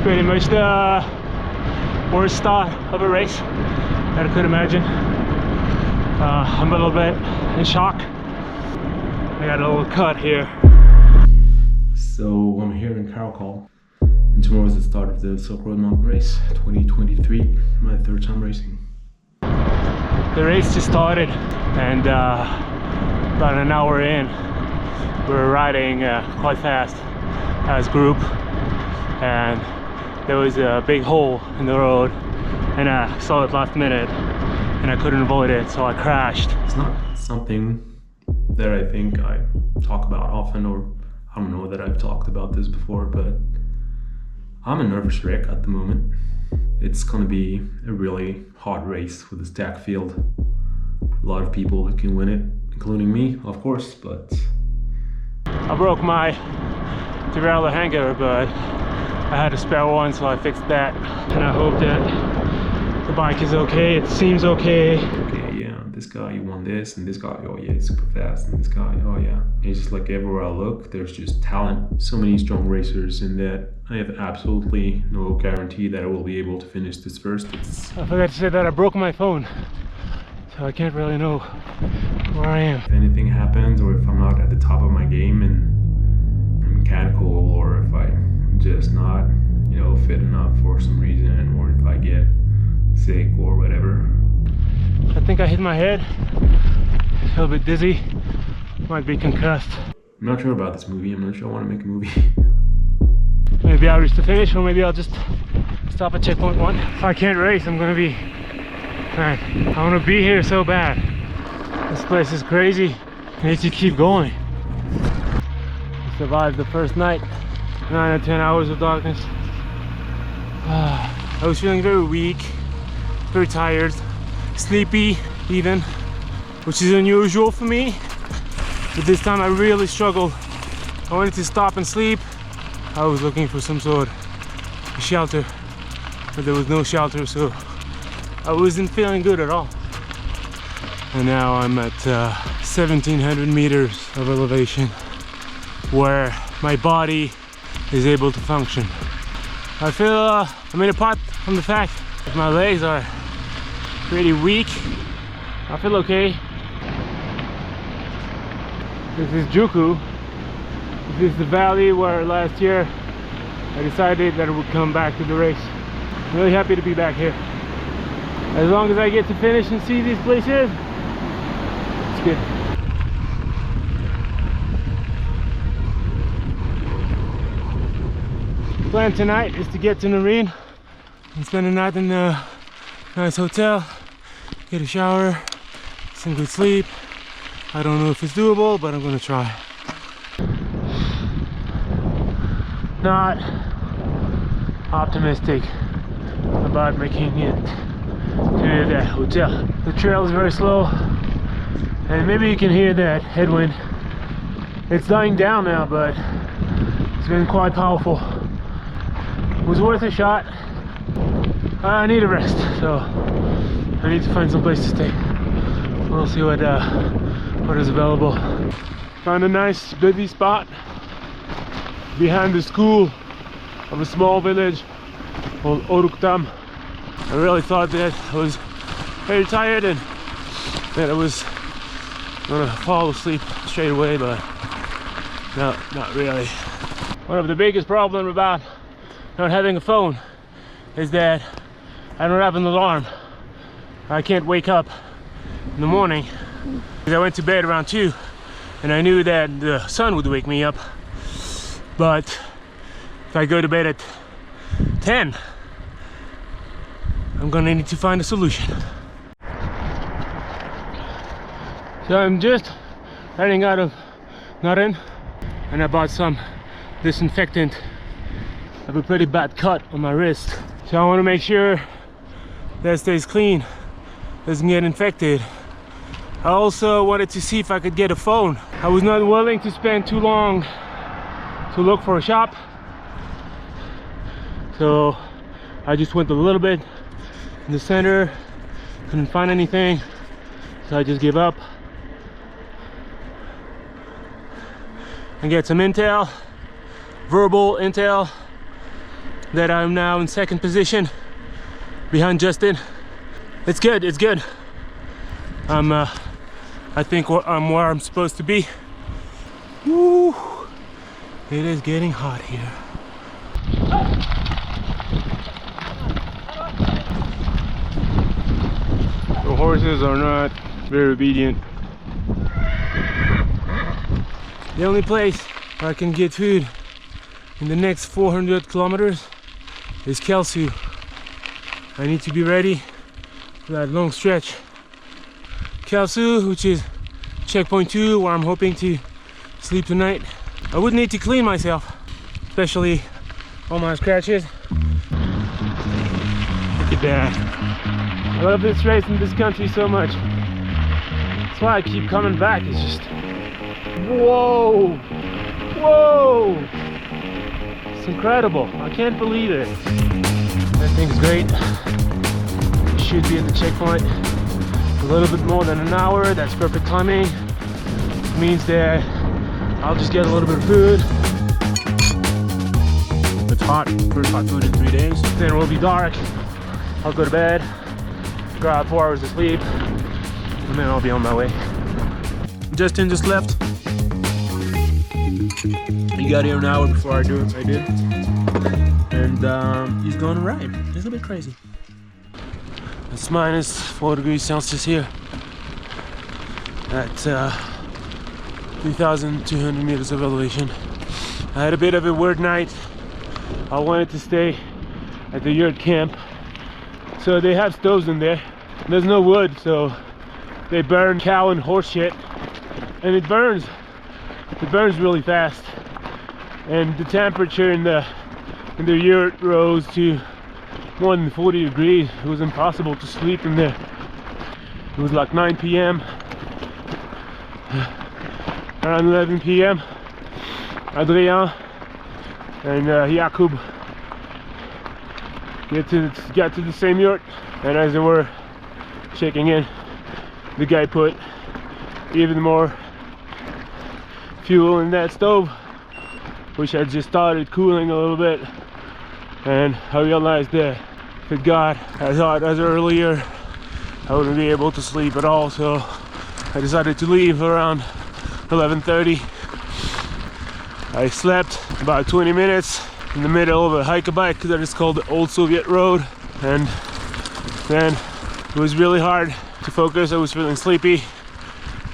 pretty much the worst start of a race that I could imagine. I'm a little bit in shock. I got a little cut here. So I'm here in Karakol, and tomorrow is the start of the Silk Road Mountain Race 2023, my third time racing. The race just started, and about an hour in, we were riding quite fast as a group, and there was a big hole in the road, and I saw it last minute, and I couldn't avoid it, so I crashed. It's not something that I think I talk about often, or I don't know that I've talked about this before, but I'm a nervous wreck at the moment. It's gonna be a really hard race with a stacked field. A lot of people that can win it, including me, of course, but... I broke my derailleur hanger, but I had a spare one, so I fixed that. And I hope that the bike is okay. It seems okay. Okay, yeah, this guy, he won this, and this guy, oh yeah, it's super fast, and this guy, oh yeah. It's just like everywhere I look, there's just talent. So many strong racers in that I have absolutely no guarantee that I will be able to finish this first. I forgot to say that I broke my phone, so I can't really know where I am. If anything happens, or if I'm not at the top of my game and I'm mechanical, or if I'm just not, you know, fit enough for some reason, or if I get sick or whatever. I think I hit my head. I feel a bit dizzy. Might be concussed. I'm not sure about this movie. I'm not sure I want to make a movie. Maybe I'll reach the finish, or maybe I'll just stop at checkpoint 1. If I can't race, I'm gonna be... Man, I wanna be here so bad. This place is crazy. I need to keep going. I survived the first night. 9 or 10 hours of darkness. I was feeling very weak, very tired, sleepy even, which is unusual for me. But this time I really struggled. I wanted to stop and sleep. I was looking for some sort of shelter, but there was no shelter, so I wasn't feeling good at all. And now I'm at 1700 meters of elevation, where my body is able to function. I feel, I mean, apart from the fact that my legs are pretty weak, I feel okay. This is Juku. This is the valley where last year I decided that I would come back to the race. I'm really happy to be back here. As long as I get to finish and see these places, it's good. The plan tonight is to get to Naryn and spend the night in a nice hotel, get a shower, some good sleep. I don't know if it's doable, but I'm gonna try. Not optimistic about making it to that hotel. The trail is very slow, and maybe you can hear that headwind. It's dying down now, but it's been quite powerful. It was worth a shot. I need a rest, so I need to find some place to stay. We'll see what is available. Found a nice busy spot behind the school of a small village called Oruktam. I really thought that I was very tired and that I was gonna fall asleep straight away, but no, not really. One of the biggest problems about not having a phone is that I don't have an alarm. I can't wake up in the morning. I went to bed around 2 and I knew that the sun would wake me up. But if I go to bed at 10, I'm gonna need to find a solution. So I'm just heading out of Naryn, and I bought some disinfectant. I have a pretty bad cut on my wrist, so I want to make sure that it stays clean, doesn't get infected. I also wanted to see if I could get a phone. I was not willing to spend too long to look for a shop, so I just went a little bit in the center, couldn't find anything, so I just gave up and get some intel, verbal intel, that I'm now in second position behind Justin. It's good, it's good. I think I'm where I'm supposed to be. Woo! It is getting hot here. The horses are not very obedient. The only place where I can get food in the next 400 kilometers is Kegety. I need to be ready for that long stretch. Kegety, which is checkpoint 2, where I'm hoping to sleep tonight. I would need to clean myself, especially all my scratches. Look at that. I love this race in this country so much. That's why I keep coming back. It's just, whoa, whoa. It's incredible. I can't believe it. That thing's great. It should be at the checkpoint a little bit more than an hour. That's perfect timing. It means that I'll just get a little bit of food. It's hot. First hot food in 3 days. Then it will be dark. I'll go to bed, grab 4 hours of sleep, and then I'll be on my way. Justin just left. He got here an hour before I did. And he's going to ride. It's a bit crazy. It's minus 4 degrees Celsius here at 3,200 meters of elevation. I had a bit of a weird night. I wanted to stay at the yurt camp. So they have stoves in there. There's no wood, so they burn cow and horse shit. And it burns. It burns really fast. And the temperature in the yurt rose to more than 40 degrees. It was impossible to sleep in there. It was like 9 p.m. Around 11 p.m. Adrien and Jakub got to the same yurt, and as they were checking in, the guy put even more fuel in that stove, which had just started cooling a little bit, and I realized that if it got as hot as earlier, I wouldn't be able to sleep at all. So I decided to leave around 11:30. I slept about 20 minutes in the middle of a hike-a-bike that is called the Old Soviet Road, and then it was really hard to focus. I was feeling sleepy,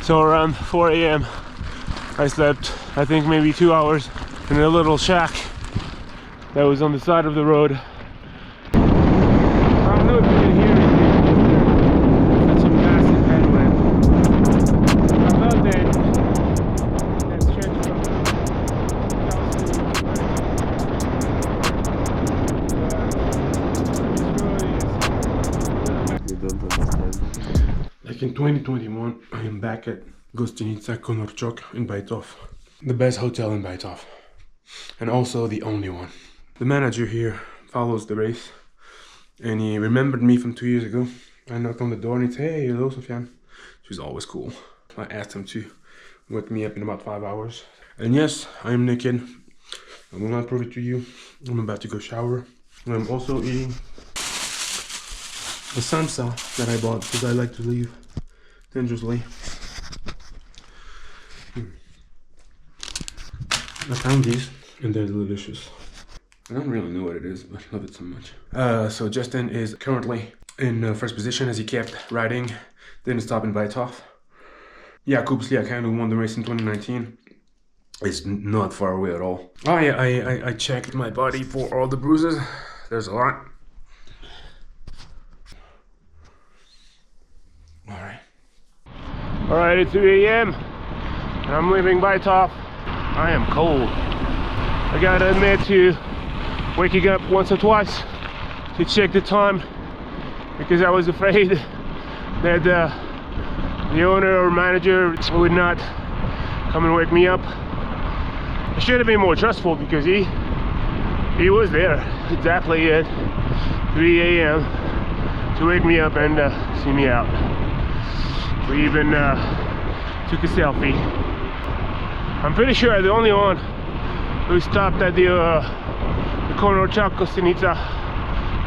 so around 4 a.m. I slept, I think, maybe 2 hours in a little shack that was on the side of the road. I don't know if you can hear it. It's such a massive headwind. I love that stretch from Like in 2021, I am back at Gostinica Konorchok in Baitov, the best hotel in Baitov, and also the only one. The manager here follows the race, and he remembered me from 2 years ago. I knocked on the door and he said, "Hey, hello, Sofiane." She's always cool. I asked him to wake me up in about 5 hours. And yes, I am naked. I will not prove it to you. I'm about to go shower. And I'm also eating a samsa that I bought because I like to leave dangerously. I found these and they're delicious. I don't really know what it is, but I love it so much. So Justin is currently in first position as he kept riding, didn't stop in Baitov. Jakub Sliakan, who won the race in 2019, is not far away at all. Oh yeah, I checked my body for all the bruises. There's a lot. Alright, it's 2 a.m. and I'm leaving Baitov. I am cold. I gotta admit to waking up once or twice to check the time because I was afraid that the owner or manager would not come and wake me up. I should have been more trustful because he was there exactly at 3 a.m. to wake me up and see me out. We even took a selfie. I'm pretty sure I'm the only one who stopped at the corner of Kegety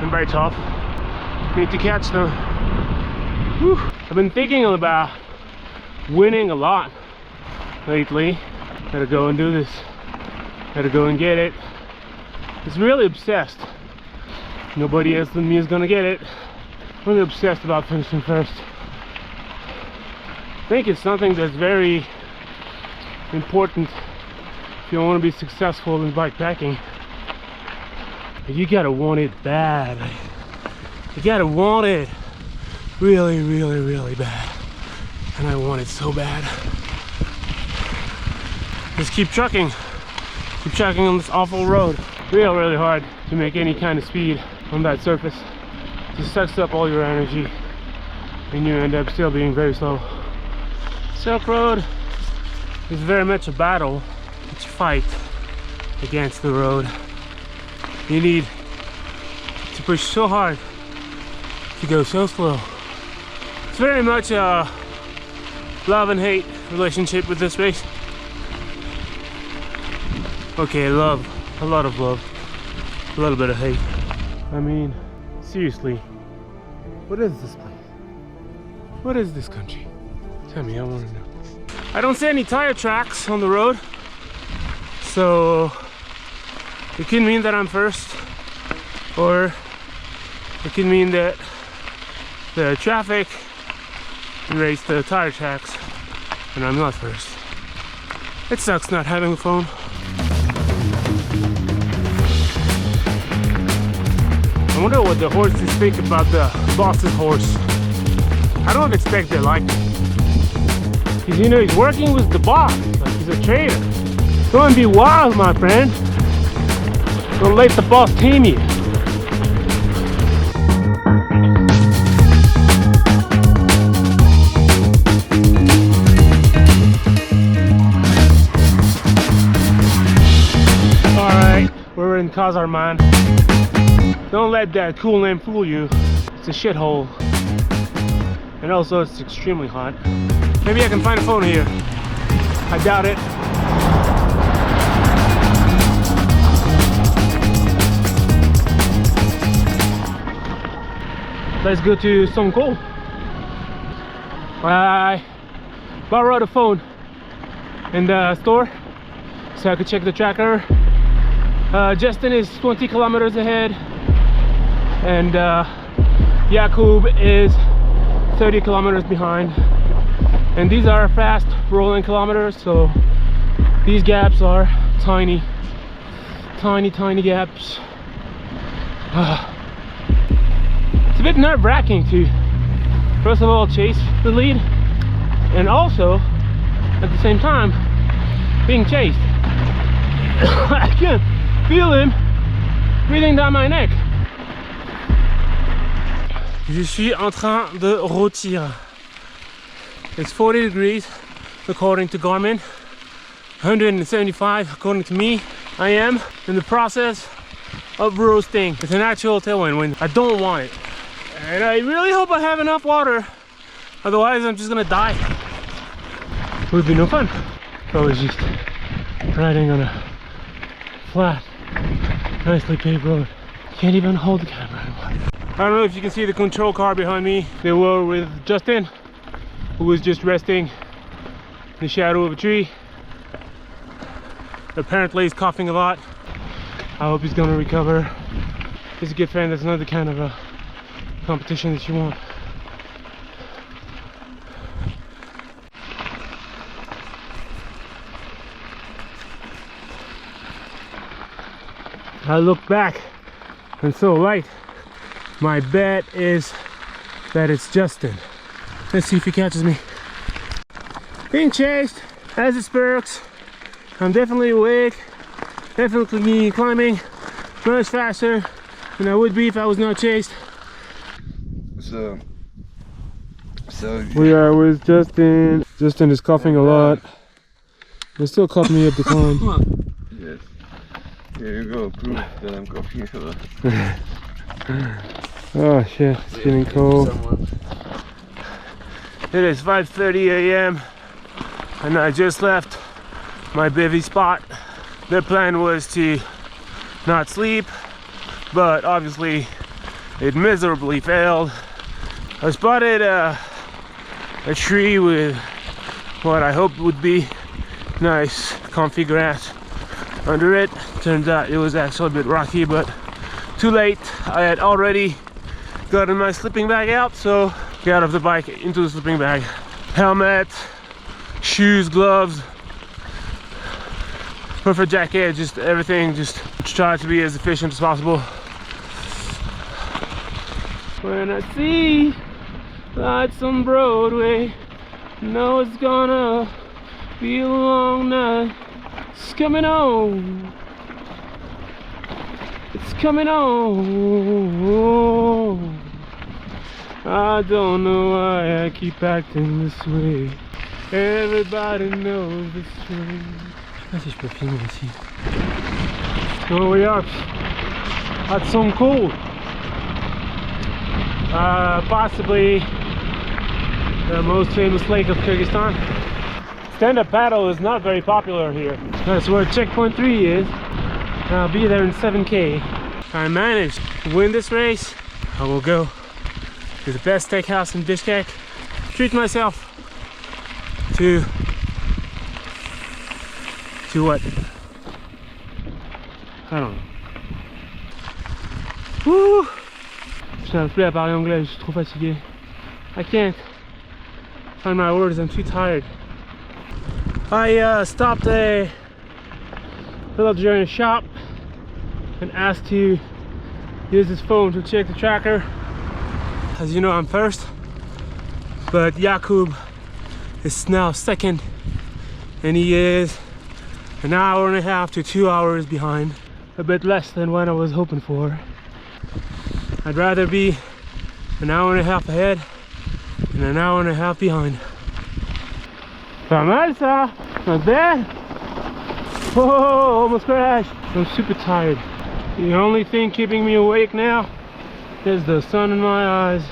and Baitov. Need to catch them. Whew. I've been thinking about winning a lot lately. Gotta go and do this. Gotta go and get it. It's really obsessed. Nobody else than me is gonna get it. Really obsessed about finishing first. I think it's something that's very important if you want to be successful in bikepacking. You gotta want it bad. You gotta want it really, really, really bad. And I want it so bad. Just keep trucking on this awful road. Really hard to make any kind of speed on that surface. It just sucks up all your energy and you end up still being very slow. Silk Road is very much a battle. It's a fight against the road. You need to push so hard to go so slow. It's very much a love and hate relationship with this race. Okay, love, a lot of love, a little bit of hate. I mean, seriously, what is this place? What is this country? Tell me, I want to know. I don't see any tire tracks on the road, so it could mean that I'm first, or it could mean that the traffic erased the tire tracks and I'm not first. It sucks not having a phone. I wonder what the horses think about the boss's horse. I don't expect they like it. Because you know, he's working with the boss, like he's a trader. Don't be wild, my friend. Don't let the boss tame you. Alright, we're in Kazarman. Don't let that cool name fool you. It's a shithole. And also it's extremely hot. Maybe I can find a phone here. I doubt it. Let's go to Songko. I borrowed a phone in the store so I could check the tracker. Justin is 20 kilometers ahead and Jakub is 30 kilometers behind, and these are fast rolling kilometers, so these gaps are tiny gaps. It's a bit nerve-wracking to first of all chase the lead and also at the same time being chased. I can feel him breathing down my neck. Je suis en train de rôtir. It's 40 degrees according to Garmin, 175 according to me. I am in the process of roasting. It's an actual tailwind wind. I don't want it. And I really hope I have enough water. Otherwise I'm just gonna die. It would be no fun. I was just riding on a flat, nicely paved road. Can't even hold the camera anymore. I don't know if you can see the control car behind me. They were with Justin, who was just resting in the shadow of a tree. Apparently he's coughing a lot. I hope he's gonna recover. He's a good friend. That's another kind of a competition that you want. I look back and so light. My bet is that it's Justin. Let's see if he catches me. Being chased has its perks. I'm definitely awake, definitely climbing much faster than I would be if I was not chased. So we are with Justin. Justin is coughing a lot. He's still coughing me up the climb. Yes. Here you go, proof that I'm coughing a lot. Oh shit, it's getting cold. It is 5:30 a.m. and I just left my bivvy spot. The plan was to not sleep, but obviously it miserably failed. I spotted a tree with what I hoped would be nice comfy grass under it. Turns out it was actually a bit rocky, but too late. I had already gotten my sleeping bag out, so get out of the bike into the sleeping bag. Helmet, shoes, gloves, perfect jacket, just everything, just try to be as efficient as possible. When I see lights on Broadway, know it's gonna be a long night. It's coming on. It's coming on. I don't know why I keep acting this way. Everybody knows this way. Ah, si je peux filmer ici. So we are at some cool. Possibly the most famous lake of Kyrgyzstan. Stand-up paddle is not very popular here. That's where checkpoint 3 is. I'll be there in 7K. If I manage to win this race, I will go to the best steakhouse in Bishkek, treat myself to what? I don't know. Woo! Je n'arrive plus à parler anglais, je suis trop fatigué. I can't find my words, I'm too tired. I stopped a villager in a shop and asked to use his phone to check the tracker. As you know, I'm first, but Jakub is now second, and he is an hour and a half to 2 hours behind. A bit less than what I was hoping for. I'd rather be an hour and a half ahead and an hour and a half behind. Pas mal ça, not bad. Whoa, almost crashed. I'm super tired. The only thing keeping me awake now is the sun in my eyes.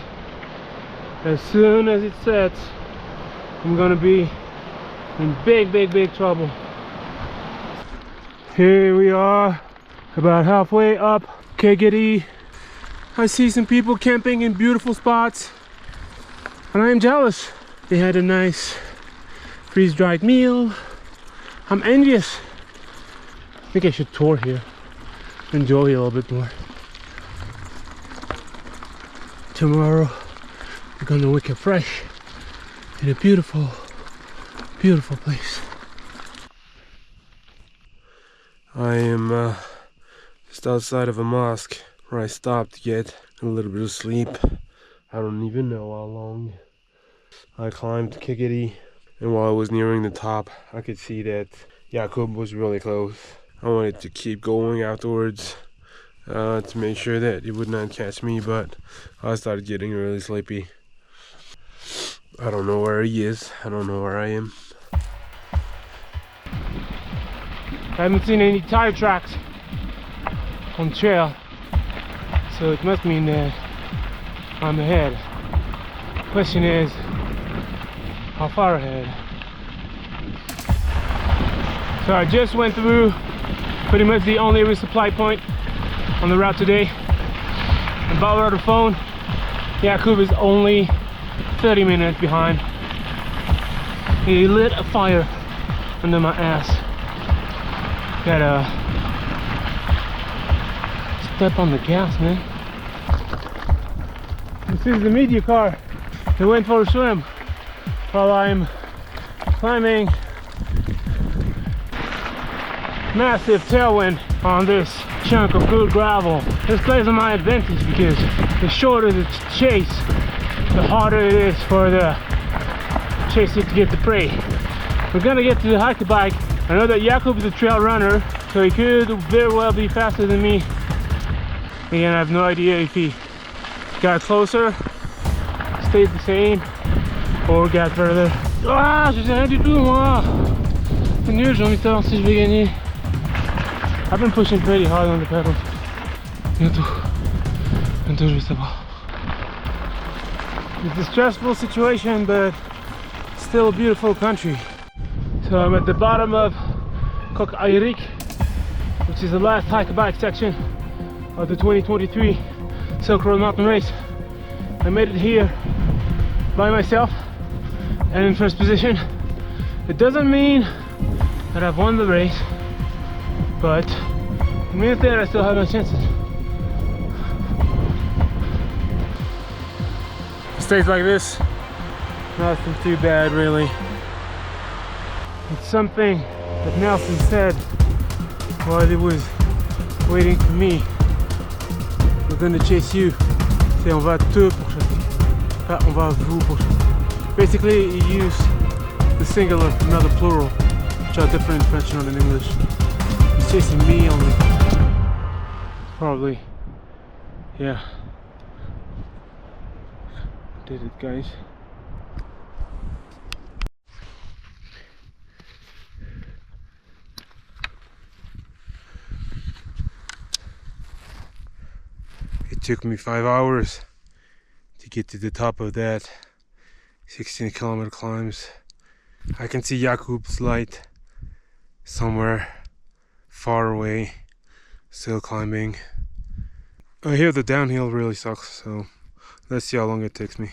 As soon as it sets, I'm gonna be in big trouble. Here we are, about halfway up Kegety. I see some people camping in beautiful spots, and I am jealous. They had a nice freeze-dried meal. I'm envious. I think I should tour here, enjoy a little bit more. Tomorrow we're gonna wake up fresh in a beautiful place. I am just outside of a mosque where I stopped to get a little bit of sleep. I don't even know how long. I climbed Kegety, and while I was nearing the top, I could see that Jakub was really close. I wanted to keep going afterwards to make sure that it would not catch me, but I started getting really sleepy. I don't know where he is. I don't know where I am. I haven't seen any tire tracks on the trail, so it must mean that I'm ahead. Question is, how far ahead? So I just went through pretty much the only resupply point on the route today. And by the phone, Jakub is only 30 minutes behind. He lit a fire under my ass. Gotta step on the gas, man. This is the media car. They went for a swim while I'm climbing massive tailwind on this chunk of good gravel. This plays on my advantage because the shorter the chase, the harder it is for the chaser to get the prey. We're gonna get to the hiker bike. I know that Jakub is a trail runner, so he could very well be faster than me. Again, I have no idea if he got closer, stayed the same, or got further. Ah, je sais rien du tout, moi. C'est nul, j'ai envie de savoir si je vais gagner. I've been pushing pretty hard on the pedals. Bientôt je vais savoir. It's a stressful situation, but still a beautiful country. So I'm at the bottom of Kegety, which is the last hike bike section of the 2023 Silk Road Mountain Race. I made it here by myself and in first position. It doesn't mean that I've won the race, but it means that I still have my chances. Stays like this, nothing too bad really. It's something that Nelson said while he was waiting for me. We're gonna chase you. C'est on va te pourchasser, pas on va vous pourchasser. Basically, he used the singular, not the plural, which are different in French and in English. He's chasing me only. Probably. Yeah. Did it, guys. It took me 5 hours to get to the top of that 16-kilometer climbs. I can see Jakub's light somewhere far away, still climbing. I hear the downhill really sucks, so let's see how long it takes me.